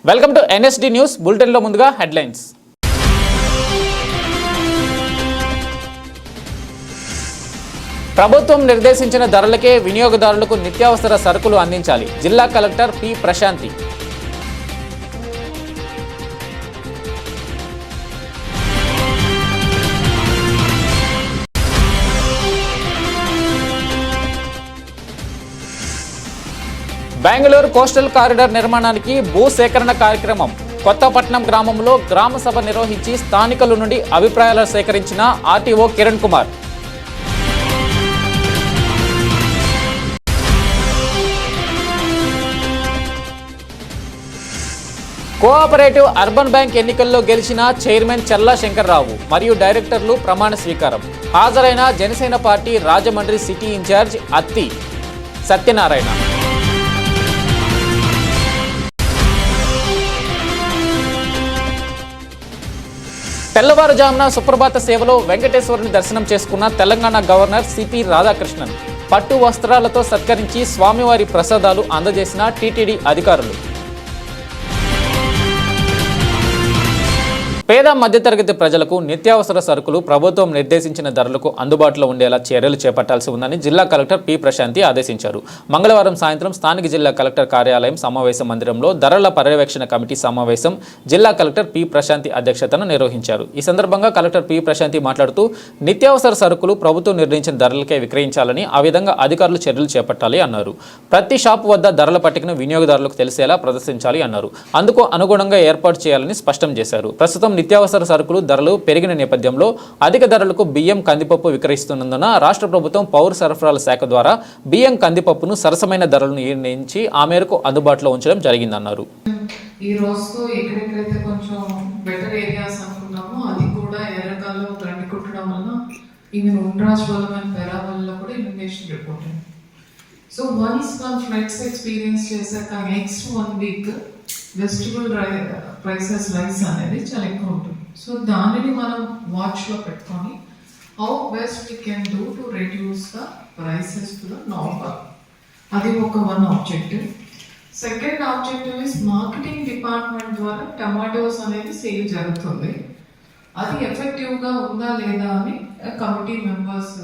Welcome to NSD news bulletin లో ముందుగా headlines. ప్రభుత్వం నిర్దేశించిన ధరలకే వినియోగదారులకు నిత్యావసర సరుకులు అందించాలి. జిల్లా collector P Prashanthi. Bengaluru coastal corridor నిర్మాణానికి భూ సేకరణ కార్యక్రమం. కొత్తపట్నం గ్రామంలో గ్రామ సభ నిర్వహించి స్థానికుల నుండి అభిప్రాయాలు సేకరించిన RTO Kiran Kumar. Cooperative urban bank ఎన్నికల్లో గెలిచిన చైర్మన్ చల్లా శంకర్రావు మరియు డైరెక్టర్లు ప్రమాణ స్వీకారం. హాజరైన Janasena party Rajahmundry city incharge Atti Satyanarayana. తెల్లవారుజామున సుప్రభాత సేవలో వెంకటేశ్వరుని దర్శనం చేసుకున్న తెలంగాణ గవర్నర్ సిపి రాధాకృష్ణన్. పట్టు వస్త్రాలతో సత్కరించి స్వామివారి ప్రసాదాలు అందజేసిన టీటీడీ అధికారులు. పేద మధ్యతరగతి ప్రజలకు నిత్యావసర సరుకులు ప్రభుత్వం నిర్దేశించిన ధరలకు అందుబాటులో ఉండేలా చర్యలు చేపట్టాల్సి ఉందని జిల్లా కలెక్టర్ పి ప్రశాంతి ఆదేశించారు. మంగళవారం సాయంత్రం స్థానిక జిల్లా కలెక్టర్ కార్యాలయం సమావేశ మందిరంలో ధరల పర్యవేక్షణ కమిటీ సమావేశం జిల్లా కలెక్టర్ పి ప్రశాంతి అధ్యక్షతన నిర్వహించారు. ఈ సందర్భంగా కలెక్టర్ పి ప్రశాంతి మాట్లాడుతూ నిత్యావసర సరుకులు ప్రభుత్వం నిర్ణయించిన ధరలకే విక్రయించాలని, ఆ విధంగా అధికారులు చర్యలు చేపట్టాలి అన్నారు. ప్రతి షాపు వద్ద ధరల పట్టికను వినియోగదారులకు తెలిసేలా ప్రదర్శించాలి అన్నారు. అందుకు అనుగుణంగా ఏర్పాటు చేయాలని స్పష్టం చేశారు. ప్రస్తుతం నిత్యావసర సరుకులు ధరలు పెరిగిన నేపథ్యంలో అధిక ధరలకు బియ్యం, కందిపప్పు విక్రయిస్తున్నందున రాష్ట్ర ప్రభుత్వం పౌర సరఫరాల శాఖ ద్వారా బియ్యం, కందిపప్పును సరసమైన ధరలను నిర్ణయించి ఆ మేరకు అందుబాటులో ఉంచడం జరిగిందన్నారు. ఈ రోజుతో ఎక్కడెక్కడైతే కొంచెం బెటర్ ఏరియాస్ అనుకున్నామో అది కూడా ఎర్రకాల్లో గండి కుట్టడం వల్ల ఈవెన్ ఉండ్రాజ్ వల్ల అండ్ పెరా వల్ల కూడా ఇన్ఫర్మేషన్ రిపోర్ట్ అయింది. సో వన్స్ మన ఫ్లైట్స్ ఎక్స్పీరియన్స్ చేశాక next 1 week vegetable prices rice అనేది చాలా ఎక్కువ ఉంటుంది. సో దానిని మనం వాచ్లో పెట్టుకొని how best we can do to reduce the prices to the normal. అది ఒక one objective. Second objective is marketing department ద్వారా టమాటోస్ అనేది సేల్ జరుగుతుంది. అది ఎఫెక్టివ్గా ఉందా లేదా అని కమిటీ మెంబర్స్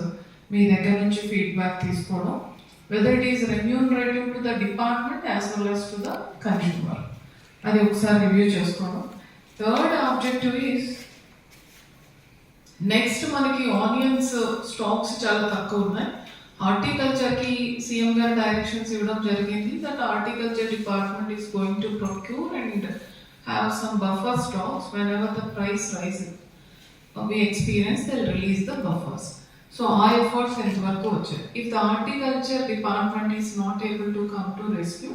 మీ దగ్గర నుంచి ఫీడ్బ్యాక్ తీసుకోవడం, whether it is remunerative to the department as well as to the consumer, అది ఒకసారి రివ్యూ చేసుకోవడం. థర్డ్ ఆబ్జెక్టివ్ ఈస్ నెక్స్ట్ మనకి ఆనియన్స్ స్టాక్స్ చాలా తక్కువ ఉన్నాయి. హార్టికల్చర్కి సీఎం గారు డైరెక్షన్స్ ఇవ్వడం జరిగింది that horticulture department is going to procure and have some buffer stocks whenever the price rises we experience they'll release the buffers. So our efforts ఎంతవరకు వచ్చాయి. If the horticulture department is not able to come to rescue,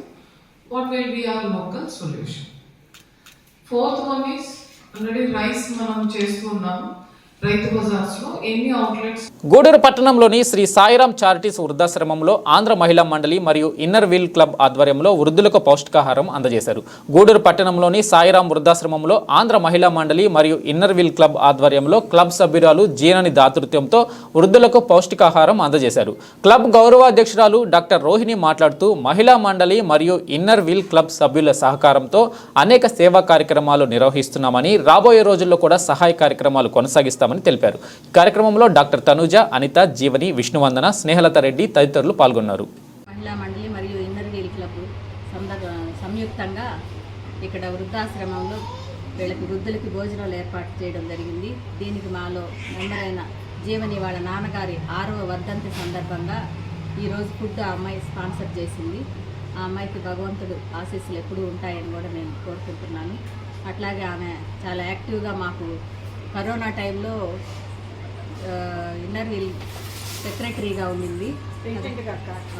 what will be our local solution? Fourth one is already rice మనం చేస్తున్నాము రైతు bazaars లో ఎన్ని outlets. Gudur పట్టణంలోని Shri Sairam charities వృద్ధాశ్రమంలో ఆంధ్ర మహిళా మండలి మరియు ఇన్నర్ వీల్ క్లబ్ ఆధ్వర్యంలో వృద్ధులకు పౌష్టికాహారం అందజేశారు. గూడూరు పట్టణంలోని సాయిరాం వృద్ధాశ్రమంలో ఆంధ్ర మహిళా మండలి మరియు ఇన్నర్ వీల్ క్లబ్ ఆధ్వర్యంలో క్లబ్ సభ్యురాలు జీనని దాతృత్వంతో వృద్ధులకు పౌష్టికాహారం అందజేశారు. క్లబ్ గౌరవాధ్యక్షురాలు డాక్టర్ రోహిణి మాట్లాడుతూ మహిళా మండలి మరియు ఇన్నర్ వీల్ క్లబ్ సభ్యుల సహకారంతో అనేక సేవా కార్యక్రమాలు నిర్వహిస్తున్నామని, రాబోయే రోజుల్లో కూడా సహాయ కార్యక్రమాలు కొనసాగిస్తామని తెలిపారు. ఈ కార్యక్రమంలో డాక్టర్ తనుజ, అనిత, జీవని, విష్ణువందన, స్నేహలత రెడ్డి తదితరులు పాల్గొన్నారు. మహిళా మండలి మరియు ఇన్నర్ వీల్ క్లబ్ సంయుక్తంగా ఇక్కడ వృద్ధాశ్రమంలో వీళ్ళకి వృద్ధులకి భోజనాలు ఏర్పాటు చేయడం జరిగింది. దీనికి మాలో మెంబర్ అయిన జీవని వాళ్ళ నాన్నగారి 6వ వర్ధంతి సందర్భంగా ఈరోజు ఫుడ్ ఆ అమ్మాయి స్పాన్సర్ చేసింది. ఆ అమ్మాయికి భగవంతుడు ఆశీస్సులు ఎప్పుడూ ఉంటాయని కూడా నేను కోరుకుంటున్నాను. అట్లాగే ఆమె చాలా యాక్టివ్గా మాకు కరోనా టైంలో ఇన్నర్ వీల్ సెక్రటరీగా ఉండింది.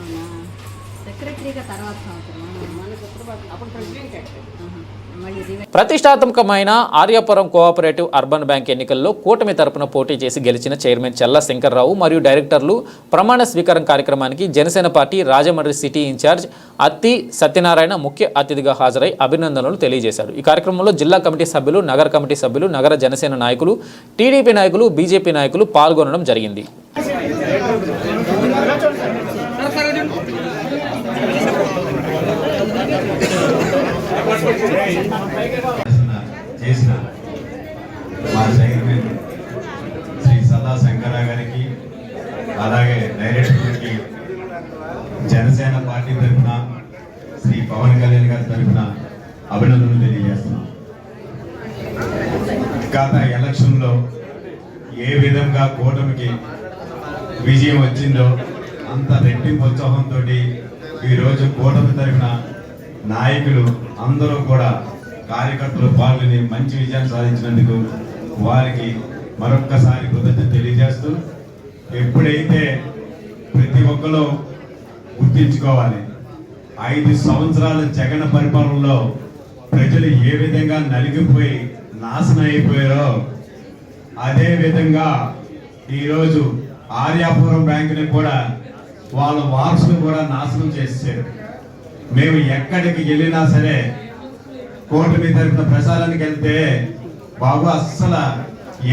అవునా, సెక్రటరీగా తర్వాత ప్రతిష్టాత్మకమైన ఆర్యాపురం కోఆపరేటివ్ అర్బన్ బ్యాంక్ ఎన్నికల్లో కూటమి తరపున పోటీ చేసి గెలిచిన చైర్మన్ చల్లా శంకర్రావు మరియు డైరెక్టర్లు ప్రమాణ స్వీకారం కార్యక్రమానికి Janasena party Rajahmundry city incharge Atti Satyanarayana ముఖ్య అతిథిగా హాజరై అభినందనలు తెలియజేశారు. ఈ కార్యక్రమంలో జిల్లా కమిటీ సభ్యులు, నగర కమిటీ సభ్యులు, నగర జనసేన నాయకులు, టీడీపీ నాయకులు, బీజేపీ నాయకులు పాల్గొనడం జరిగింది. చేసిన మా చైర్మన్ శ్రీ సదా శంకరరావు గారికి, అలాగే డైరెక్టర్కి, జనసేన పార్టీ తరఫున శ్రీ పవన్ కళ్యాణ్ గారి తరఫున అభినందనలు తెలియజేస్తున్నాం. గత ఎలక్షన్లో ఏ విధంగా కూటమికి విజయం వచ్చిందో అంత రెట్టింపు ఉత్సాహంతో ఈరోజు కూటమి తరఫున నాయకులు అందరూ కూడా కార్యకర్తలు పాల్గొని మంచి విజయాన్ని సాధించినందుకు వారికి మరొక్కసారి కృతజ్ఞత తెలియజేస్తూ, ఎప్పుడైతే ప్రతి ఒక్కరూ గుర్తించుకోవాలి 5 సంవత్సరాల జగన్ పరిపాలనలో ప్రజలు ఏ విధంగా నలిగిపోయి నాశనం అయిపోయారో అదే విధంగా ఈరోజు ఆర్యాపురం బ్యాంకుని కూడా వాళ్ళ వారసులు కూడా నాశనం చేశారు. మేము ఎక్కడికి వెళ్ళినా సరే కూటమి తరఫున ప్రచారానికి వెళ్తే బాబు అస్సలు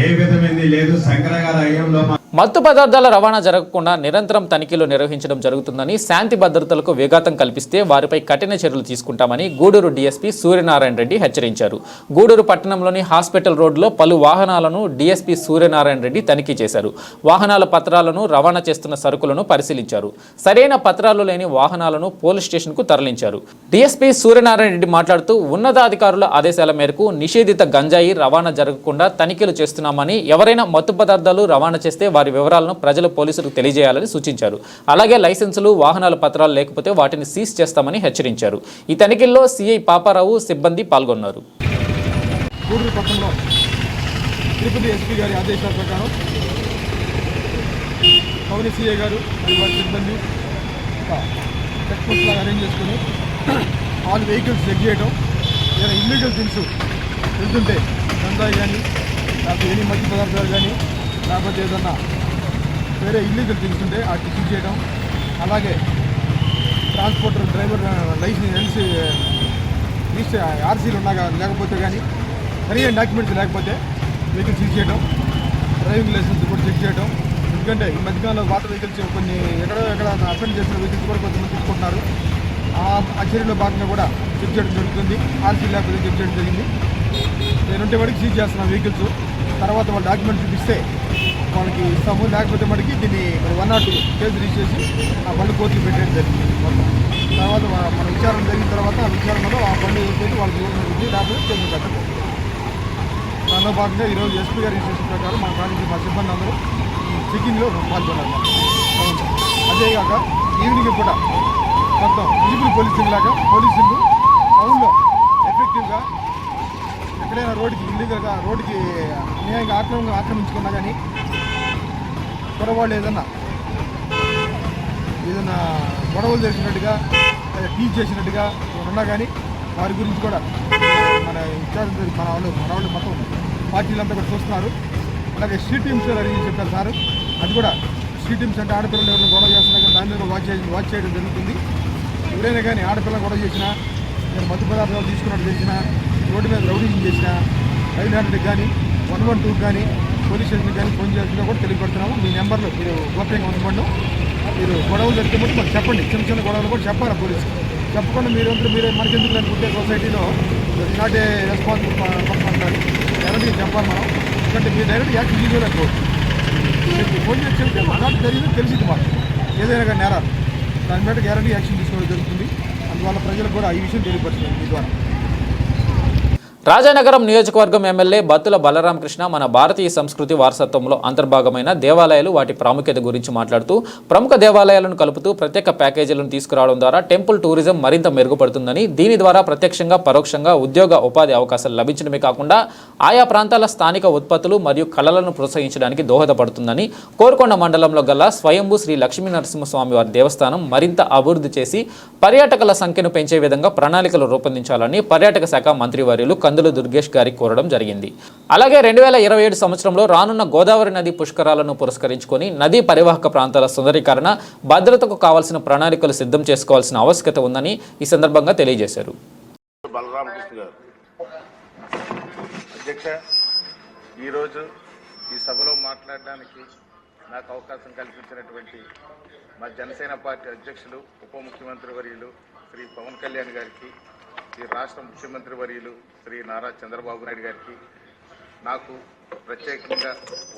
ఏ విధమైంది లేదు, శంకర గారి అయ్యంలో మత్తు పదార్థాల రవాణా జరగకుండా నిరంతరం తనిఖీలు నిర్వహించడం జరుగుతుందని, శాంతి భద్రతలకు విఘాతం కల్పిస్తే వారిపై కఠిన చర్యలు తీసుకుంటామని గూడూరు డీఎస్పీ సూర్యనారాయణ రెడ్డి హెచ్చరించారు. గూడూరు పట్టణంలోని హాస్పిటల్ రోడ్లో పలు వాహనాలను డీఎస్పీ సూర్యనారాయణ రెడ్డి తనిఖీ చేశారు. వాహనాల పత్రాలను, రవాణా చేస్తున్న సరుకులను పరిశీలించారు. సరైన పత్రాలు లేని వాహనాలను పోలీస్ స్టేషన్కు తరలించారు. డీఎస్పీ సూర్యనారాయణ రెడ్డి మాట్లాడుతూ, ఉన్నతాధికారుల ఆదేశాల మేరకు నిషేధిత గంజాయి రవాణా జరగకుండా తనిఖీలు చేస్తున్నామని, ఎవరైనా మత్తు పదార్థాలు రవాణా చేస్తే వారి వివరాలను ప్రజలు పోలీసులకు తెలియజేయాలని సూచించారు. అలాగే లైసెన్సులు, వాహనాల పత్రాలు లేకపోతే వాటిని సీజ్ చేస్తామని హెచ్చరించారు. ఈ తనిఖీల్లో సిఐ పాపారావు, సిబ్బంది పాల్గొన్నారు. గూడూరు పట్టణంలో తిరుపతి ఎస్పీ గారి ఆదేశాల ప్రకారం పవన్ సిఐ గారు మరియు వారి సిబ్బంది చెక్ పోస్ట్ లాగా అరేంజ్ చేసుకుని ఆల్ వెహికల్స్ చెక్ చేయడం, ఏదైనా ఇల్లీగల్ థింగ్స్ వెళ్తుంటే గంజాయి కానీ, లేకపోతే ఎన్ని మద్య పదార్థాలు కానీ, లేకపోతే ఏదన్నా వేరే ఇల్లీగల్ థింగ్స్ ఉంటే వాటిని సీజ్ చేయడం, అలాగే ట్రాన్స్పోర్టర్ డ్రైవర్ లైసెన్స్ ఆర్సీలు ఉన్నా లేకపోతే కానీ, సరైన డాక్యుమెంట్స్ లేకపోతే వెహికల్ సీజ్ చేయడం, డ్రైవింగ్ లైసెన్స్ కూడా చెక్ చేయడం. ఎందుకంటే ఈ మధ్యకాలంలో వాటర్ వెహికల్స్ కొన్ని ఎక్కడ అఫెండ్ చేసిన వెహికల్స్ కూడా కొంతమంది తీసుకుంటున్నారు. ఆ చర్యలో భాగంగా కూడా చెక్ చేయడం జరుగుతుంది. ఆర్సీ లేకపోతే చెక్ చేయడం జరిగింది. నేనుంటే వాడికి సీజ్ చేస్తున్నాం వెహికల్స్. తర్వాత వాళ్ళ డాక్యుమెంట్స్ చూపిస్తే వాళ్ళకి ఇస్తాము, లేకపోతే మనకి దీన్ని 102 కేసు రిజిస్టర్ చేసి ఆ బండి కోర్టుకు పెట్టేది జరిగింది మొత్తం. తర్వాత మన విచారణ జరిగిన తర్వాత ఆ విచారణలో ఆ బండి పెట్టి వాళ్ళకి లేకపోతే కేసు పెట్టదు. దానిలో భాగంగా ఈరోజు ఎస్పీ గారి ఇన్స్ట్రక్షన్ ప్రకారం మా కాలేజీ మా సిబ్బంది అందరూ చెకింగ్లో పాల్గొన్నారు. అదేగాక ఈవినింగ్ కూడా మొత్తం విజిబుల్ పోలీసింగ్ లాగా పోలీసులు టౌన్లో ఎఫెక్టివ్గా ఎక్కడైనా రోడ్డుకి ఇల్లీగల్గా రోడ్డుకి న్యాయంగా ఆక్రమించుకున్నా కానీ, పొరవాళ్ళు ఏదన్నా గొడవలు చేసినట్టుగా టీచ్ చేసినట్టుగా ఉన్నా కానీ వారి గురించి కూడా మన ఇన్ఛార్జ్ మన వాళ్ళు మొత్తం పార్టీలంతా కూడా చూస్తున్నారు. అలాగే స్ట్రీట్ టీమ్స్ అరేంజ్ చెప్పారు సార్. అది కూడా స్ట్రీట్ టీమ్స్ అంటే ఆడపిల్లలు ఎవరైనా గొడవ చేస్తున్నా కానీ దాని మీద వాచ్ చేయడం జరుగుతుంది. ఎవరైనా కానీ ఆడపిల్లలు గొడవ చేసినా, నేను మత్తు పదార్థాలు తీసుకున్నట్టు చేసినా, రోడ్డు మీద రౌడీజింగ్ చేసినా, 500కి కానీ 112 కానీ పోలీస్ స్టేషన్కి కానీ ఫోన్ చేసినా కూడా తెలియపడుతున్నాము. మీ నెంబర్లో మీరు గోప్యంగా ఉంచబడి మీరు గొడవలు జరిగితే మాకు చెప్పండి. చిన్న గొడవలు కూడా చెప్పాలి పోలీసుకి. చెప్పకుండా మీరే మనకెందుకు అనుకుంటే సొసైటీలో నాటే రెస్పాన్సిబుల్ పడుతుంటారు. డైరెక్ట్గా చెప్పాలి మనం. ఎందుకంటే మీరు డైరెక్ట్ యాక్షన్ తీసుకోలేకపోవచ్చు. ఫోన్ చేసి చెప్తే అలాంటి జరిగింది తెలిసింది మాకు. ఏదైనా కానీ నేరాలు దాని మీద గ్యారంటీ యాక్షన్ తీసుకోవడం జరుగుతుంది. అందువల్ల ప్రజలకు కూడా ఈ విషయం తెలియపరుస్తుంది మీ ద్వారా. రాజానగరం నియోజకవర్గం ఎమ్మెల్యే బత్తుల బలరామకృష్ణ మన భారతీయ సంస్కృతి వారసత్వంలో అంతర్భాగమైన దేవాలయాలు, వాటి ప్రాముఖ్యత గురించి మాట్లాడుతూ, ప్రముఖ దేవాలయాలను కలుపుతూ ప్రత్యేక ప్యాకేజీలను తీసుకురావడం ద్వారా టెంపుల్ టూరిజం మరింత మెరుగుపడుతుందని, దీని ద్వారా ప్రత్యక్షంగా పరోక్షంగా ఉద్యోగ ఉపాధి అవకాశాలు లభించడమే కాకుండా ఆయా ప్రాంతాల స్థానిక ఉత్పత్తులు మరియు కళలను ప్రోత్సహించడానికి దోహదపడుతుందని, కోరుకొండ మండలంలో గల స్వయంభూ శ్రీ లక్ష్మీ నరసింహస్వామి వారి దేవస్థానం మరింత అభివృద్ధి చేసి పర్యాటకుల సంఖ్యను పెంచే విధంగా ప్రణాళికలు రూపొందించాలని పర్యాటక శాఖ మంత్రివర్యులు కందుల దుర్గేష్ గారికి కోరడం జరిగింది. అలాగే 2027 సంవత్సరంలో రానున్న గోదావరి నది పుష్కరాలను పురస్కరించుకొని నదీ పరివాహక ప్రాంతాల సుందరీకరణ, భద్రతకు కావాల్సిన ప్రణాళికలు సిద్ధం చేసుకోవాల్సిన ఆవశ్యకత ఉందని ఈ సందర్భంగా తెలియజేశారు. బలరామకృష్ణ గారు అధ్యక్ష, ఈరోజు ఈ సభలో మాట్లాడడానికి నాకు అవకాశం కల్పించినటువంటి మా జనసేన పార్టీ అధ్యక్షులు, ఉప ముఖ్యమంత్రి వర్యులు శ్రీ పవన్ కళ్యాణ్ గారికి, ఈ రాష్ట్ర ముఖ్యమంత్రి వర్యులు శ్రీ నారా చంద్రబాబు నాయుడు గారికి, నాకు ప్రత్యేకంగా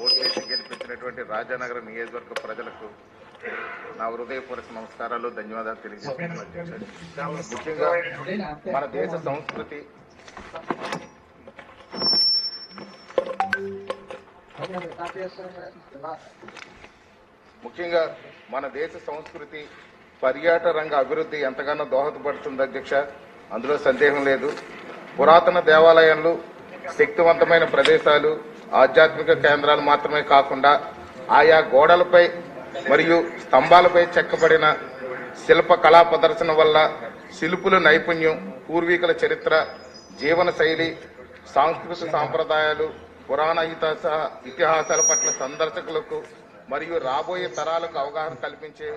ఓటు వేసి గెలిపించినటువంటి రాజానగరం నియోజకవర్గ ప్రజలకు నా హృదయపూర్వక నమస్కారాలు, ధన్యవాదాలు తెలియజేస్తున్నాను. ముఖ్యంగా మన దేశ సంస్కృతి పర్యాటక రంగ అభివృద్ధి ఎంతగానో దోహదపడుతుంది అధ్యక్ష, అందులో సందేహం లేదు. పురాతన దేవాలయాలు, శక్తివంతమైన ప్రదేశాలు, ఆధ్యాత్మిక కేంద్రాలు మాత్రమే కాకుండా ఆయా గోడలపై మరియు స్తంభాలపై చెక్కబడిన శిల్ప కళా ప్రదర్శన వల్ల శిల్పుల నైపుణ్యం, పూర్వీకుల చరిత్ర, జీవన శైలి, సాంస్కృతిక సాంప్రదాయాలు, పురాణ ఇతిహాసాల పట్ల సందర్శకులకు మరియు రాబోయే తరాలకు అవగాహన కల్పించే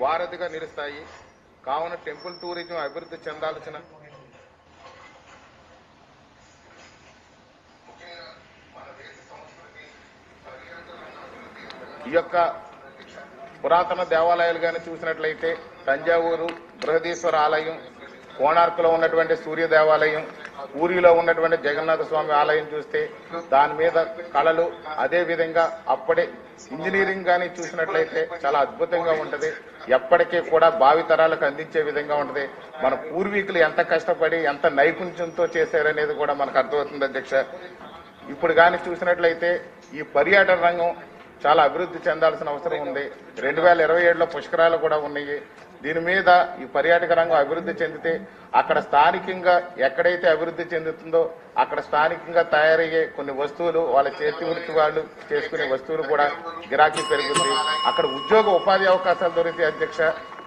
వారధిగా నిలుస్తాయి. కావున టెంపుల్ టూరిజం అభివృద్ధి చెందాల్సిన ఈ యొక్క పురాతన దేవాలయాలు కానీ చూసినట్లయితే తంజావూరు బృహదీశ్వర ఆలయం, కోణార్కులో ఉన్నటువంటి సూర్య దేవాలయం, పూరిలో ఉన్నటువంటి జగన్నాథ స్వామి ఆలయం చూస్తే దాని మీద కళలు, అదే విధంగా అప్పుడే ఇంజనీరింగ్ కానీ చూసినట్లయితే చాలా అద్భుతంగా ఉంటుంది. ఎప్పటికీ కూడా భావితరాలకు అందించే విధంగా ఉంటుంది. మన పూర్వీకులు ఎంత కష్టపడి ఎంత నైపుణ్యంతో చేశారనేది కూడా మనకు అర్థమవుతుంది అధ్యక్ష. ఇప్పుడు కానీ చూసినట్లయితే ఈ పర్యాటక రంగం చాలా అభివృద్ధి చెందాల్సిన అవసరం ఉంది. 2027లో పుష్కరాలు కూడా ఉన్నాయి. దీని మీద ఈ పర్యాటక రంగం అభివృద్ధి చెందితే అక్కడ స్థానికంగా ఎక్కడైతే అభివృద్ధి చెందుతుందో అక్కడ స్థానికంగా తయారయ్యే కొన్ని వస్తువులు, వాళ్ళ చేతి వృత్తి వాళ్ళు చేసుకునే వస్తువులు కూడా గిరాకీ పెరుగుతుంది. అక్కడ ఉద్యోగ ఉపాధి అవకాశాలు దొరుకుతాయి అధ్యక్ష.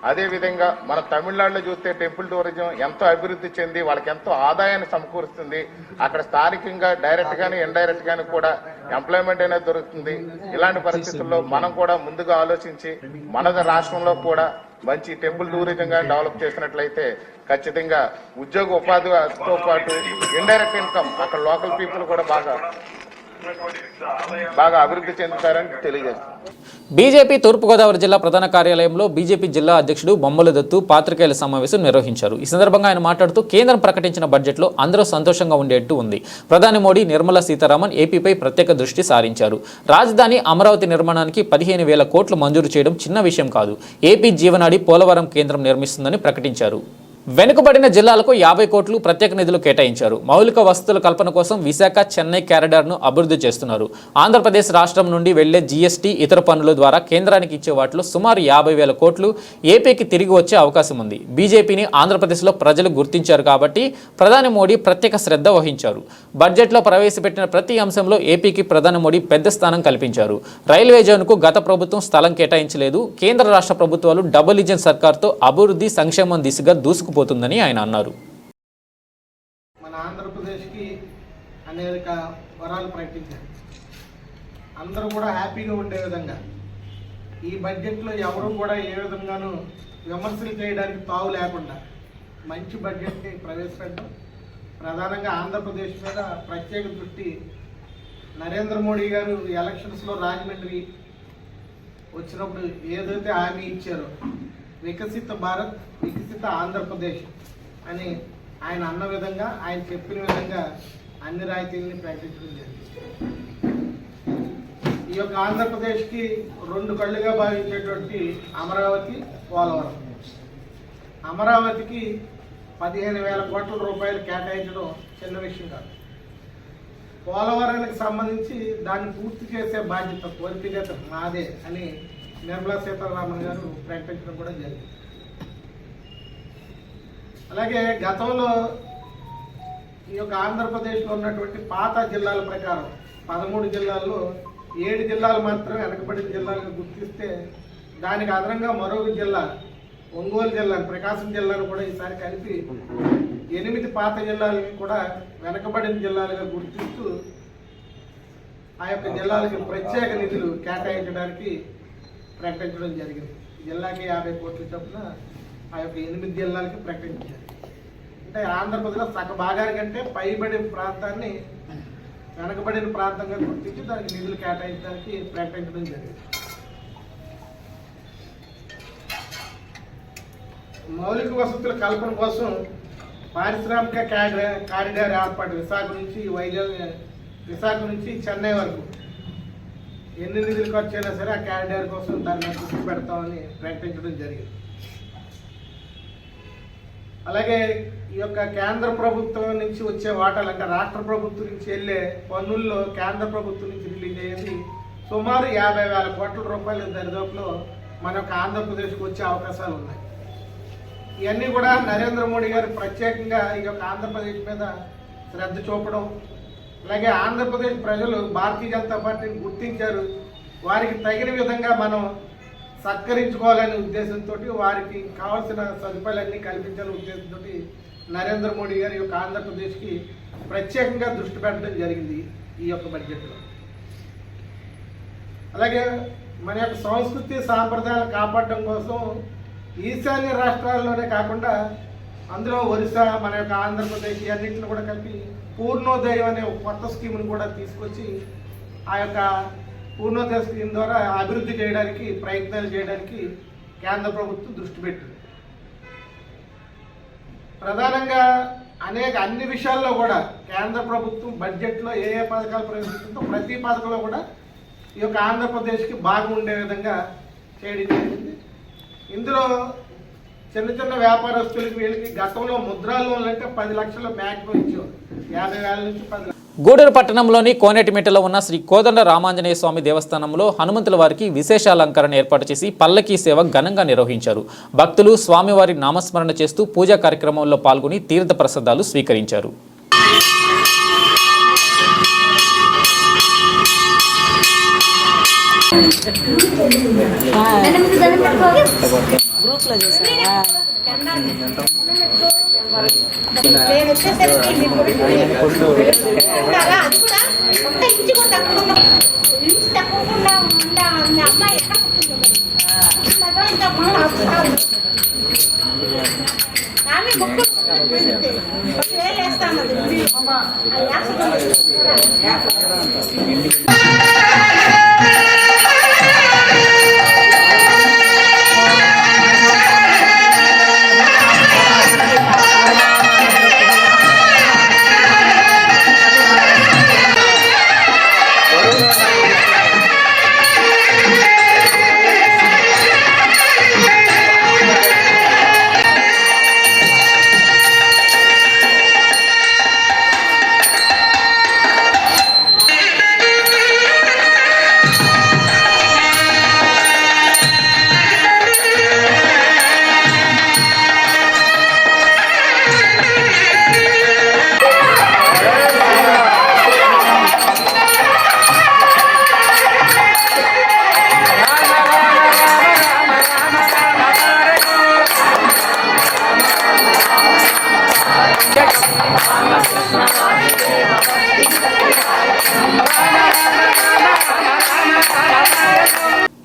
అదేవిధంగా మన తమిళనాడులో చూస్తే టెంపుల్ టూరిజం ఎంతో అభివృద్ధి చెంది వాళ్ళకి ఎంతో ఆదాయాన్ని సమకూరుస్తుంది. అక్కడ స్థానికంగా డైరెక్ట్ గానీ ఇండైరెక్ట్ గానీ కూడా ఎంప్లాయ్మెంట్ అనేది దొరుకుతుంది. ఇలాంటి పరిస్థితుల్లో మనం కూడా ముందుగా ఆలోచించి మన రాష్ట్రంలో కూడా మంచి టెంపుల్ టూరిజం గా డెవలప్ చేసినట్లయితే ఖచ్చితంగా ఉద్యోగ ఉపాధితో పాటు ఇండైరెక్ట్ ఇన్కమ్ అక్కడ లోకల్ పీపుల్ కూడా బాగా అభివృద్ధి చెందుతారని తెలియజేస్తారు. బీజేపీ తూర్పుగోదావరి జిల్లా ప్రధాన కార్యాలయంలో బీజేపీ జిల్లా అధ్యక్షుడు బొమ్మల దత్తు పాత్రికేయుల సమావేశం నిర్వహించారు. ఈ సందర్భంగా ఆయన మాట్లాడుతూ కేంద్రం ప్రకటించిన బడ్జెట్లో అందరూ సంతోషంగా ఉండేట్టు ఉంది. ప్రధాని మోడీ, నిర్మలా సీతారామన్ ఏపీపై ప్రత్యేక దృష్టి సారించారు. రాజధాని అమరావతి నిర్మాణానికి 15,000 కోట్లు మంజూరు చేయడం చిన్న విషయం కాదు. ఏపీ జీవనాడి పోలవరం కేంద్రం నిర్మిస్తుందని ప్రకటించారు. వెనుకబడిన జిల్లాలకు 50 కోట్లు ప్రత్యేక నిధులు కేటాయించారు. మౌలిక వసతుల కల్పన కోసం విశాఖ, చెన్నై కారిడార్ను అభివృద్ధి చేస్తున్నారు. ఆంధ్రప్రదేశ్ రాష్ట్రం నుండి వెళ్లే జీఎస్టీ, ఇతర పన్నుల ద్వారా కేంద్రానికి ఇచ్చే వాటిలో సుమారు 50,000 కోట్లు ఏపీకి తిరిగి వచ్చే అవకాశం ఉంది. బీజేపీని ఆంధ్రప్రదేశ్లో ప్రజలు గుర్తించారు కాబట్టి ప్రధాని మోడీ ప్రత్యేక శ్రద్ధ వహించారు. బడ్జెట్లో ప్రవేశపెట్టిన ప్రతి అంశంలో ఏపీకి ప్రధాని మోడీ పెద్ద స్థానం కల్పించారు. రైల్వే జోన్కు గత ప్రభుత్వం స్థలం కేటాయించలేదు. కేంద్ర రాష్ట్ర ప్రభుత్వాలు డబుల్ ఇంజిన్ సర్కార్తో అభివృద్ధి, సంక్షేమం దిశగా పోతుందని ఆయన అన్నారు. మన ఆంధ్రప్రదేశ్కి అనేక వరాలు ప్రకటించారు. అందరూ కూడా హ్యాపీగా ఉండే విధంగా ఈ బడ్జెట్లో ఎవరు కూడా ఏ విధంగానూ విమర్శలు చేయడానికి తావు లేకుండా మంచి బడ్జెట్ని ప్రవేశపెట్టడం, ప్రధానంగా ఆంధ్రప్రదేశ్ మీద ప్రత్యేక దృష్టి నరేంద్ర మోడీ గారు ఎలక్షన్స్లో రాజమండ్రి వచ్చినప్పుడు ఏదైతే హామీ ఇచ్చారో వికసిత భారత్, వికసిత ఆంధ్రప్రదేశ్ అని ఆయన అన్న విధంగా, ఆయన చెప్పిన విధంగా అన్ని రాయితీలని ప్రకటించడం జరిగింది. ఈ యొక్క ఆంధ్రప్రదేశ్కి 2 కళ్ళుగా భావించేటువంటి అమరావతి, పోలవరం. అమరావతికి 15,000 కోట్ల రూపాయలు కేటాయించడం చిన్న విషయం కాదు. పోలవరానికి సంబంధించి దాన్ని పూర్తి చేసే బాధ్యత, త్వరితగత మాదే అని నిర్మలా సీతారామన్ గారు ప్రకటించడం కూడా జరిగింది. అలాగే గతంలో ఈ యొక్క ఆంధ్రప్రదేశ్లో ఉన్నటువంటి పాత జిల్లాల ప్రకారం 13 జిల్లాల్లో 7 జిల్లాలు మాత్రమే వెనకబడిన జిల్లాలుగా గుర్తిస్తే దానికి అదనంగా మరొక జిల్లా ఒంగోలు జిల్లాను, ప్రకాశం జిల్లాను కూడా ఈసారి కలిపి 8 పాత జిల్లాలని కూడా వెనకబడిన జిల్లాలుగా గుర్తిస్తూ ఆ యొక్క జిల్లాలకి ప్రత్యేక నిధులు కేటాయించడానికి ప్రకటించడం జరిగింది. జిల్లాకి 50 కోట్ల చొప్పున ఆ యొక్క 8 జిల్లాలకి ప్రకటించారు. అంటే ఆంధ్రప్రదేశ్ సగ భాగానికంటే పైబడిన ప్రాంతాన్ని వెనకబడిన ప్రాంతంగా గుర్తించి దానికి నిధులు కేటాయించడానికి ప్రకటించడం జరిగింది. మౌలిక వసతుల కల్పన కోసం పారిశ్రామిక కారిడార్ ఏర్పాటు విశాఖ నుంచి చెన్నై వరకు ఎన్ని నిధులు ఖర్చు అయినా సరే ఆ కారిడార్ కోసం దాన్ని దృష్టి పెడతామని ప్రకటించడం జరిగింది. అలాగే ఈ యొక్క కేంద్ర ప్రభుత్వం నుంచి వచ్చే వాటాలు అంటే రాష్ట్ర ప్రభుత్వం నుంచి వెళ్ళే పన్నుల్లో కేంద్ర ప్రభుత్వం నుంచి రిలీజ్ అయ్యేది సుమారు 50,000 కోట్ల రూపాయల దరిదాపులో మన యొక్క ఆంధ్రప్రదేశ్కి వచ్చే అవకాశాలు ఉన్నాయి. ఇవన్నీ కూడా నరేంద్ర మోడీ గారు ప్రత్యేకంగా ఈ యొక్క ఆంధ్రప్రదేశ్ మీద శ్రద్ధ చూపడం, అలాగే ఆంధ్రప్రదేశ్ ప్రజలు భారతీయ జనతా పార్టీని గుర్తించారు, వారికి తగిన విధంగా మనం సత్కరించుకోవాలనే ఉద్దేశంతో వారికి కావాల్సిన సదుపాయాలన్నీ కల్పించాలనే ఉద్దేశంతో నరేంద్ర మోడీ గారి యొక్క ఆంధ్రప్రదేశ్కి ప్రత్యేకంగా దృష్టి పెట్టడం జరిగింది ఈ యొక్క బడ్జెట్లో. అలాగే మన యొక్క సంస్కృతి సాంప్రదాయాలు కాపాడడం కోసం ఈశాన్య రాష్ట్రాల్లోనే కాకుండా అందులో ఒరిస్సా, మన యొక్క ఆంధ్రప్రదేశ్ అన్నింటిని కూడా కలిపి పూర్ణోదయం అనే ఒక కొత్త స్కీమ్ను కూడా తీసుకొచ్చి ఆ యొక్క పూర్ణోదయ స్కీమ్ ద్వారా అభివృద్ధి చేయడానికి ప్రయత్నాలు చేయడానికి కేంద్ర ప్రభుత్వం దృష్టి పెట్టింది. ప్రధానంగా అన్ని విషయాల్లో కూడా కేంద్ర ప్రభుత్వం బడ్జెట్లో ఏ పథకాలు ప్రవేశిస్తుందో ప్రతి పథకంలో కూడా ఈ యొక్క ఆంధ్రప్రదేశ్కి బాగా ఉండే విధంగా చేయడం జరిగింది. ఇందులో చిన్న చిన్న వ్యాపారస్తులకి వీళ్ళకి గతంలో ముద్రా లోన్లు అంటే 10 లక్షల మ్యాక్సిమం ఇచ్చేవారు, 50,000 నుంచి 10 లక్షలు. గూడూరు పట్టణంలోని కోనేటిమిట్టలో ఉన్న శ్రీ కోదండ రామాంజనేయ స్వామి దేవస్థానంలో హనుమంతుల వారికి విశేష అలంకరణ ఏర్పాటు చేసి పల్లకీ సేవ ఘనంగా నిర్వహించారు. భక్తులు స్వామివారి నామస్మరణ చేస్తూ పూజా కార్యక్రమంలో పాల్గొని తీర్థ ప్రసాదాలు స్వీకరించారు.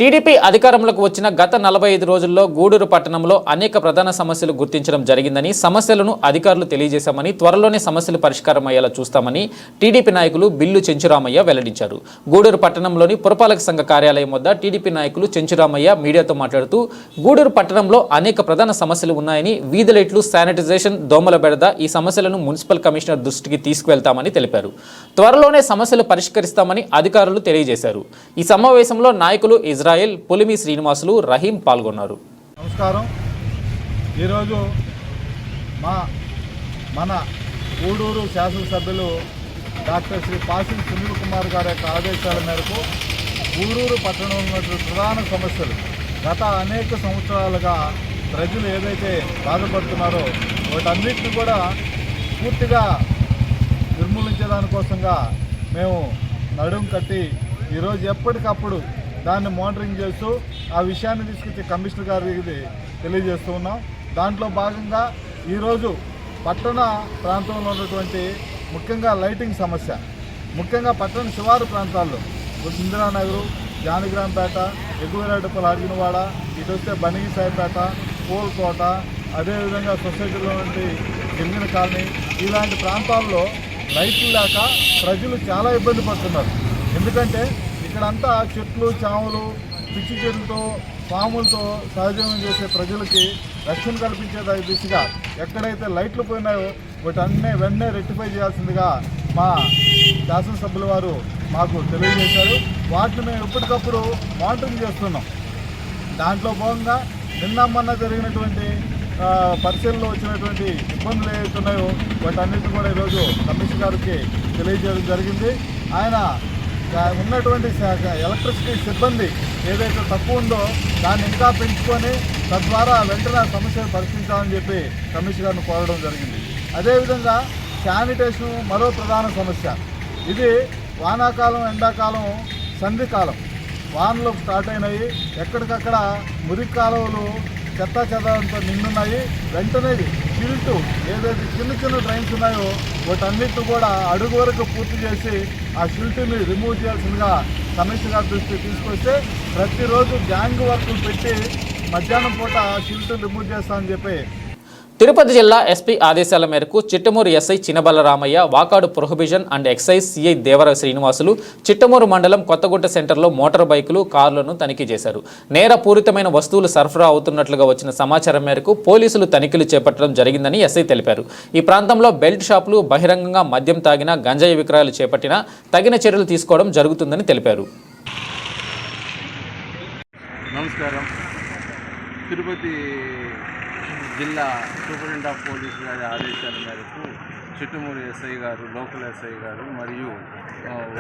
టీడీపీ అధికారంలోకి వచ్చిన గత 45 రోజుల్లో గూడూరు పట్టణంలో అనేక ప్రధాన సమస్యలు గుర్తించడం జరిగిందని, సమస్యలను అధికారులు తెలియజేశామని, త్వరలోనే సమస్యలు పరిష్కారం అయ్యేలా చూస్తామని టీడీపీ నాయకులు బిల్లు చెంచురామయ్య వెల్లడించారు. గూడూరు పట్టణంలోని పురపాలక సంఘ కార్యాలయం వద్ద టీడీపీ నాయకులు చెంచురామయ్య మీడియాతో మాట్లాడుతూ గూడూరు పట్టణంలో అనేక ప్రధాన సమస్యలు ఉన్నాయని, వీధి లైట్లు, శానిటైజేషన్, దోమల బెడద ఈ సమస్యలను మున్సిపల్ కమిషనర్ దృష్టికి తీసుకువెళ్తామని తెలిపారు. త్వరలోనే సమస్యలు పరిష్కరిస్తామని అధికారులు తెలియజేశారు. ఈ సమావేశంలో నాయకులు ఇజ్రాయెల్, పులిమి శ్రీనివాసులు, రహీం పాల్గొన్నారు. నమస్కారం. ఈరోజు మన గూడూరు శాసనసభ్యులు డాక్టర్ శ్రీ పాసిం సునీల్ కుమార్ గారి యొక్క ఆదేశాల మేరకు గూడూరు పట్టణంలో ఉన్నటువంటి ప్రధాన సమస్యలు గత అనేక సంవత్సరాలుగా ప్రజలు ఏదైతే బాధపడుతున్నారో వాటన్నిటిని కూడా పూర్తిగా నిర్మూలించేదానికోసంగా మేము నడుం కట్టి ఈరోజు ఎప్పటికప్పుడు దాన్ని మానిటరింగ్ చేస్తూ ఆ విషయాన్ని తీసుకొచ్చి కమిషనర్ గారికి తెలియజేస్తూ ఉన్నాం. దాంట్లో భాగంగా ఈరోజు పట్టణ ప్రాంతంలో ఉన్నటువంటి ముఖ్యంగా లైటింగ్ సమస్య, ముఖ్యంగా పట్టణ శివారు ప్రాంతాల్లో ఇందిరానగరు, జానగిరాంపేట, ఎగువరాడపల్లి, అర్జునవాడ, ఇటు వస్తే బనిగిసాయిపేట, కోల్కోట, అదేవిధంగా సొసైటీలో నుండి జంగిన కాలనీ ఇలాంటి ప్రాంతాల్లో లైట్లు లేక ప్రజలు చాలా ఇబ్బంది పడుతున్నారు. ఎందుకంటే ఇక్కడంతా చెట్లు, చావులు, పిచ్చి చెట్లతో పాములతో సహజీవనం చేసే ప్రజలకి రక్షణ కల్పించే దిశగా ఎక్కడైతే లైట్లు పోయినాయో వాటన్నీ వెంటనే రెక్టిఫై చేయాల్సిందిగా మా శాసనసభ్యుల వారు మాకు తెలియజేశారు. వాటిని మేము ఎప్పటికప్పుడు మానిటరింగ్ చేస్తున్నాం. దాంట్లో భాగంగా నిన్న మొన్న జరిగినటువంటి పరిశీలనలో వచ్చినటువంటి ఇబ్బందులు ఏవైతే ఉన్నాయో వాటన్నిటిని కూడా ఈరోజు కమిషనర్ గారికి తెలియజేయడం జరిగింది. ఆయన ఉన్నటువంటి ఎలక్ట్రిసిటీ సిబ్బంది ఏదైతే తక్కువ ఉందో దాన్ని ఇంకా పెంచుకొని తద్వారా వెంటనే సమస్యను పరిష్కరించాలని చెప్పి కమిషనర్ గారిని కోరడం జరిగింది. అదేవిధంగా శానిటేషన్ మరో ప్రధాన సమస్య. ఇది వానాకాలం, ఎండాకాలం, సంధికాలం. వానలు స్టార్ట్ అయినాయి. ఎక్కడికక్కడ మురికి కాలువలు చెత్తా చెదారంతో నిండున్నాయి. వెంటనే సిల్టు ఏదైతే చిన్న చిన్న డ్రైన్స్ ఉన్నాయో వాటన్నిటిని కూడా అడుగు వరకు పూర్తి చేసి ఆ సిల్టుని రిమూవ్ చేయాల్సిందిగా కమిషనర్ గారి దృష్టికి తీసుకొస్తే ప్రతిరోజు గ్యాంగ్ వర్కులు పెట్టి మధ్యాహ్నం పూట సిల్టుని రిమూవ్ చేస్తామని చెప్పి తిరుపతి జిల్లా ఎస్పీ ఆదేశాల మేరకు Chittamuru SI Chinaballa Ramaiah, Vakadu prohibition and excise CI Devara Srinivasulu Chittamuru మండలం కొత్తగుట్ట సెంటర్లో మోటార్ బైకులు, కార్లను తనిఖీ చేశారు. నేరపూరితమైన వస్తువులు సరఫరా అవుతున్నట్లుగా వచ్చిన సమాచారం మేరకు పోలీసులు తనిఖీలు చేపట్టడం జరిగిందని ఎస్ఐ తెలిపారు. ఈ ప్రాంతంలో బెల్ట్ షాపులు, బహిరంగంగా మద్యం తాగిన, గంజాయి విక్రయాలు చేపట్టినా తగిన చర్యలు తీసుకోవడం జరుగుతుందని తెలిపారు. నమస్కారం. తిరుపతి జిల్లా సూపరింటెండెంట్ ఆఫ్ పోలీస్ గారి ఆదేశాల మేరకు చిట్టమూరు ఎస్ఐ గారు, లోకల్ ఎస్ఐ గారు మరియు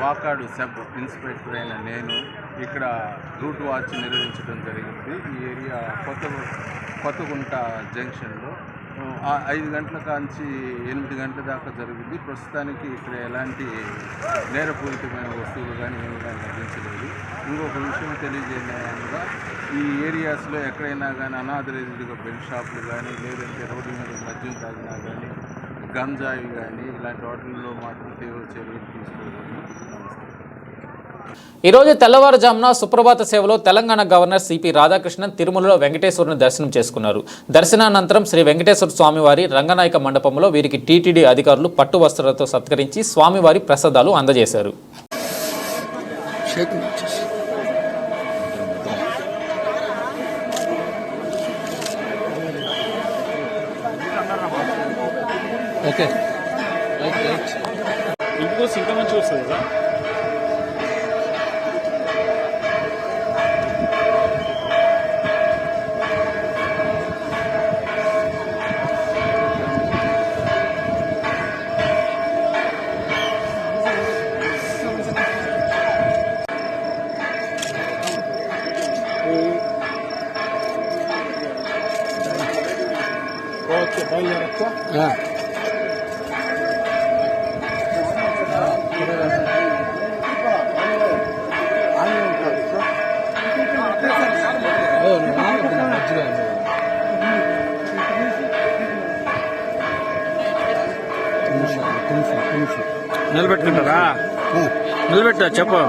వాకాడు సబ్ ఇన్స్పెక్టర్ అయిన నేను ఇక్కడ రూట్ వాచ్ నిర్వహించడం జరిగింది. ఈ ఏరియా కొత్తగుంట జంక్షన్లో 5 గంటల కాంచి 8 గంటల దాకా జరుగుతుంది. ప్రస్తుతానికి ఇక్కడ ఎలాంటి నేరపూరితమైన వస్తువులు కానీ ఏమి కానీ లభించలేదు. ఇంకొక విషయం తెలియజేయగా ఈ ఏరియాస్లో ఎక్కడైనా కానీ అనాథరైజ్డ్గా బెల్ట్ షాపులు కానీ లేదంటే రోడ్డు మీద మద్యం తాగినా కానీ గంజాయి కానీ ఇలాంటి వాటిల్లో మాత్రం తీవ్ర చర్యలు తీసుకోవాలి. ఈరోజు తెల్లవారుజామున సుప్రభాత సేవలో తెలంగాణ గవర్నర్ సిపి రాధాకృష్ణన్ తిరుమలలో వెంకటేశ్వరుని దర్శనం చేసుకున్నారు. దర్శనానంతరం శ్రీ వెంకటేశ్వర స్వామివారి రంగనాయక మండపంలో వీరికి టీటీడీ అధికారులు పట్టు వస్త్రాలతో సత్కరించి స్వామివారి ప్రసాదాలు అందజేశారు. నిలబెట్టుకుంటారా? నిలబెట్టా చెప్పు.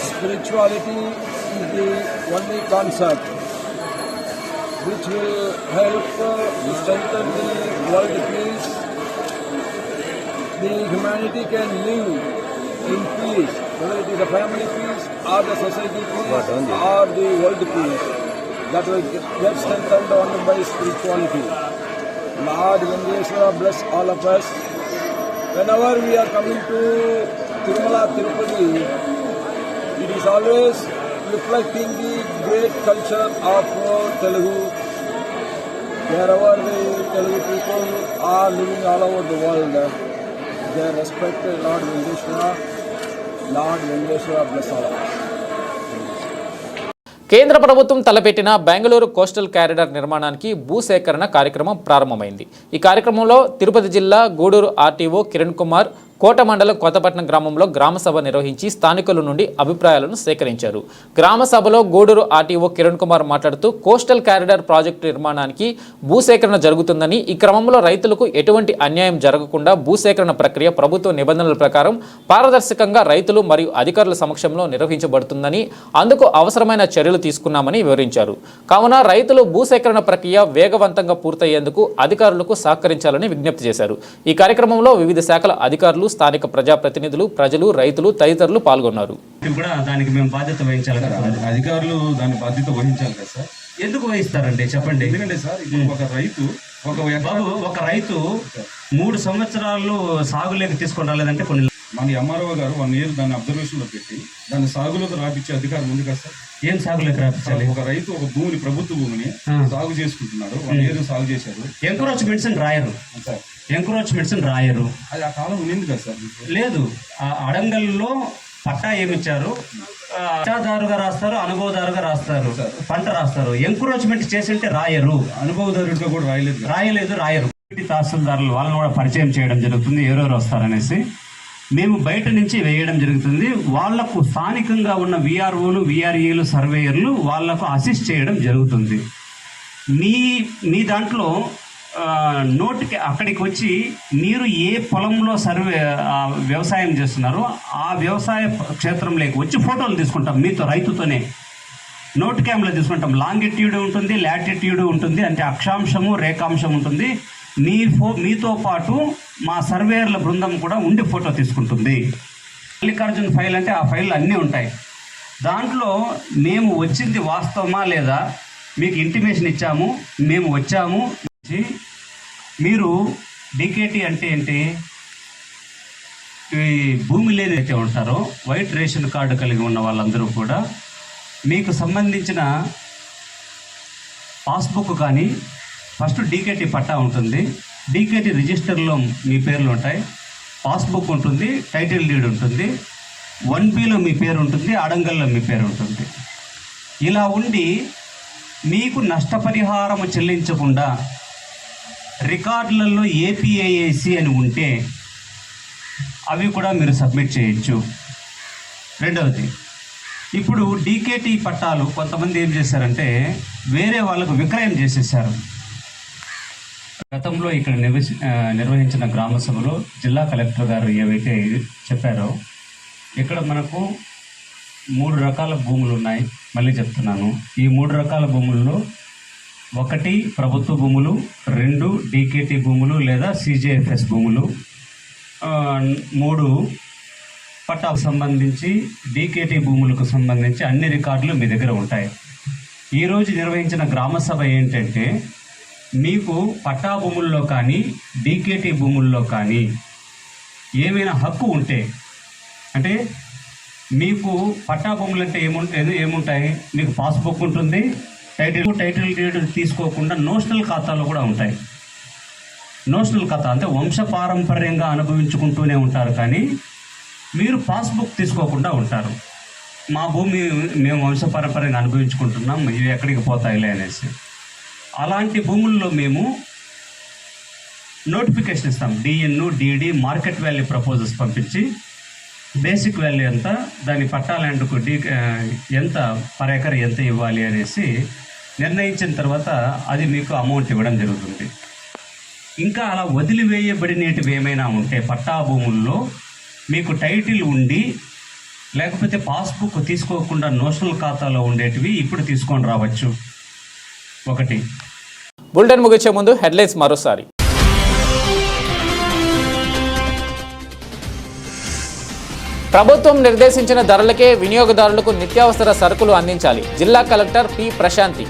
Spirituality is the only concept which will help strengthen the world peace. The humanity can live in peace, whether it is the family peace or the society peace or the world peace. That will get strengthened only by spirituality. Lord Venkateshwara bless all of us. Whenever we are coming to Tirumala, Tirupati, it is always reflecting the great culture of Telugu. Wherever the Telugu people are living all over the world, they respect Lord Venkateshwara. Lord Venkateshwara bless all of us. కేంద్ర ప్రభుత్వం తలపెట్టిన Bengaluru coastal corridor నిర్మాణానికి భూసేకరణ కార్యక్రమం ప్రారంభమైంది. ఈ కార్యక్రమంలో తిరుపతి జిల్లా గూడూరు ఆర్టీఓ కిరణ్ కుమార్, కోట మండలం కొత్తపట్నం గ్రామంలో గ్రామసభ నిర్వహించి స్థానికుల నుండి అభిప్రాయాలను సేకరించారు. గ్రామ సభలో గూడూరు ఆర్టీఓ కిరణ్ కుమార్ మాట్లాడుతూ కోస్టల్ కారిడార్ ప్రాజెక్టు నిర్మాణానికి భూసేకరణ జరుగుతుందని, ఈ క్రమంలో రైతులకు ఎటువంటి అన్యాయం జరగకుండా భూసేకరణ ప్రక్రియ ప్రభుత్వ నిబంధనల ప్రకారం పారదర్శకంగా రైతులు మరియు అధికారుల సమక్షంలో నిర్వహించబడుతుందని, అందుకు అవసరమైన చర్యలు తీసుకున్నామని వివరించారు. కావున రైతులు భూసేకరణ ప్రక్రియ వేగవంతంగా పూర్తయ్యేందుకు అధికారులకు సహకరించాలని విజ్ఞప్తి చేశారు. ఈ కార్యక్రమంలో వివిధ శాఖల అధికారులు, స్థానిక ప్రజాప్రతినిధులు, ప్రజలు, రైతులు తదితరులు పాల్గొన్నారు. దానికి మేము బాధ్యత వహించాలి కదా, అధికారులు దాని బాధ్యత వహించాలి కదా సార్. ఎందుకు వహిస్తారండి చెప్పండి. ఎందుకంటే సార్ ఇప్పుడు ఒక రైతు 3 సంవత్సరాలు సాగులోకి తీసుకొని రాలేదంటే కొన్ని మన ఎంఆర్ఓ గారు 1 year దాన్ని అబ్జర్వేషన్ లో పెట్టి దాన్ని సాగులోకి రాపించే అధికారం ఉంది కదా సార్. ఏం సాగులోకి రాపించాలి? ఒక రైతు ఒక భూమిని, ప్రభుత్వ భూమిని సాగు చేసుకుంటున్నాడు, 1 year సాగు చేశారు. ఎంక్రోచ్మెంట్స్ రాయరు సార్, ఎంక్రోచ్మెంట్స్ రాయరు. అది ఆ కాలం ఉంది కదా సార్. లేదు, ఆ అడంగల్లో పట్టా ఏమిచ్చారు, పట్టాదారుగా రాస్తారు, అనుభవదారుగా రాస్తారు, పంట రాస్తారు. ఎంక్రోచ్మెంట్ చేసింటే రాయరు, అనుభవదారుడిగా కూడా రాయరు. తహసీల్దారులు వాళ్ళని కూడా పరిచయం చేయడం జరుగుతుంది, ఎవరెవరు వస్తారనేసి. మేము బయట నుంచి వేయడం జరుగుతుంది. వాళ్లకు స్థానికంగా ఉన్న విఆర్ఓలు, విఆర్ఏలు, సర్వేయర్లు వాళ్లకు అసిస్ట్ చేయడం జరుగుతుంది. మీ దాంట్లో నోటికి అక్కడికి వచ్చి మీరు ఏ పొలంలో వ్యవసాయం చేస్తున్నారో ఆ వ్యవసాయ క్షేత్రంలోకి వచ్చి ఫోటోలు తీసుకుంటాం. మీతో రైతుతోనే నోట్ క్యామ్లో తీసుకుంటాం. లాంగిట్యూడ్ ఉంటుంది, లాటిట్యూడ్ ఉంటుంది, అంటే అక్షాంశము, రేఖాంశం ఉంటుంది. మీతో పాటు మా సర్వేయర్ల బృందం కూడా ఉండి ఫోటో తీసుకుంటుంది. మల్లికార్జున ఫైల్ అంటే ఆ ఫైల్ అన్నీ ఉంటాయి. దాంట్లో మేము వచ్చింది వాస్తవమా లేదా, మీకు ఇంటిమేషన్ ఇచ్చాము, మేము వచ్చాము. మీరు డీకేటీ అంటే ఏంటి, ఈ భూమి లేనైతే ఉంటారో వైట్ రేషన్ కార్డు కలిగి ఉన్న వాళ్ళందరూ కూడా మీకు సంబంధించిన పాస్బుక్ కానీ, ఫస్ట్ డీకేటీ పట్టా ఉంటుంది, డీకేటీ రిజిస్టర్లో మీ పేర్లు ఉంటాయి, పాస్బుక్ ఉంటుంది, టైటిల్ డీడ్ ఉంటుంది, 1Bలో మీ పేరు ఉంటుంది, అడంగల్లో మీ పేరు ఉంటుంది. ఇలా ఉండి మీకు నష్టపరిహారం చెల్లించకుండా రికార్డులలో ఏపీఐఐసి అని ఉంటే అవి కూడా మీరు సబ్మిట్ చేయొచ్చు. రెండవది, ఇప్పుడు డీకేటీ పట్టాలు కొంతమంది ఏం చేశారంటే వేరే వాళ్ళకు విక్రయం చేసేసారు. గతంలో ఇక్కడ నిర్వహించిన గ్రామ సభలో జిల్లా కలెక్టర్ గారు ఏవైతే చెప్పారో, ఇక్కడ మనకు 3 రకాల భూములు ఉన్నాయి. మళ్ళీ చెప్తున్నాను, ఈ 3 రకాల భూముల్లో 1 ప్రభుత్వ భూములు, 2 డీకేటీ భూములు లేదా సిజేఎఫ్ఎస్ భూములు, 3 పట్టాకు సంబంధించి డీకేటీ భూములకు సంబంధించి అన్ని రికార్డులు మీ దగ్గర ఉంటాయి. ఈరోజు నిర్వహించిన గ్రామ సభ ఏంటంటే, మీకు పట్టా భూముల్లో కానీ డీకేటీ భూముల్లో కానీ ఏమైనా హక్కు ఉంటే, అంటే మీకు పట్టా భూములు అంటే ఏముంటాయి, మీకు పాస్బుక్ ఉంటుంది, టైటిల్ డీడ్ తీసుకోకుండా నోషనల్ ఖాతాలో కూడా ఉంటాయి. నోషనల్ ఖాతా అంటే వంశపారంపర్యంగా అనుభవించుకుంటూనే ఉంటారు, కానీ మీరు పాస్బుక్ తీసుకోకుండా ఉంటారు. మా భూమి మేము వంశపారంపర్యంగా అనుభవించుకుంటున్నాం, ఇవి ఎక్కడికి పోతాయిలే అనేసి. అలాంటి భూముల్లో మేము నోటిఫికేషన్ ఇస్తాం. డిఎన్, డిడి, మార్కెట్ వాల్యూ ప్రపోజల్స్ పంపించి బేసిక్ వాల్యూ ఎంత, దాని పట్టా ల్యాండ్కు ఎంత పర్ ఎకర్ ఎంత ఇవ్వాలి అనేసి నిర్ణయించిన తర్వాత అది మీకు అమౌంట్ ఇవ్వడం జరుగుతుంది. ఇంకా అలా వదిలివేయబడినటివి ఏమైనా ఉంటే పట్టా భూముల్లో మీకు టైటిల్ ఉండి లేకపోతే పాస్బుక్ తీసుకోకుండా నోషనల్ ఖాతాలో ఉండేటివి ఇప్పుడు తీసుకొని రావచ్చు. 1. బులెటిన్ ముగించే ముందు హెడ్లైన్స్ మరోసారి. ప్రభుత్వం నిర్దేశించిన ధరలకే వినియోగదారులకు నిత్యావసర సరుకులు అందించాలి. జిల్లా collector P Prashanthi.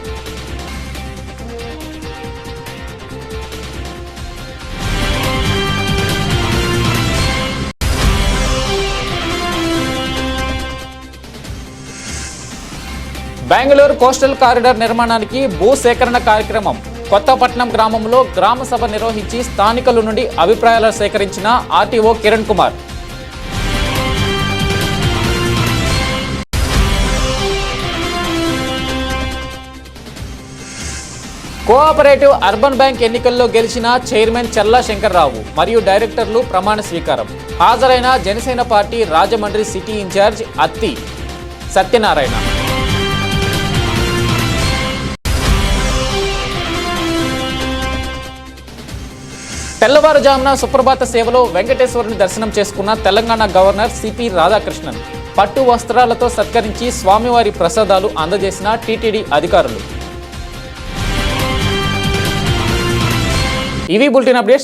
Bengaluru coastal corridor నిర్మాణానికి భూసేకరణ కార్యక్రమం. కొత్తపట్నం గ్రామంలో గ్రామ సభ నిర్వహించి స్థానికుల నుండి అభిప్రాయాలు సేకరించిన RTO Kiran Kumar. Cooperative urban bank ఎన్నికల్లో గెలిచిన చైర్మన్ చల్లా శంకర్రావు మరియు డైరెక్టర్లు ప్రమాణ స్వీకారం. హాజరైన Janasena party Rajahmundry city incharge Atti Satyanarayana. తెల్లవారుజామున సుప్రభాత సేవలో వెంకటేశ్వరుని దర్శనం చేసుకున్న తెలంగాణ గవర్నర్ సిపి రాధాకృష్ణన్ పట్టు వస్త్రాలతో సత్కరించి స్వామివారి ప్రసాదాలు అందజేసిన టీటీడీ అధికారులు. ఇవి బులెటిన్ అప్డేట్స్.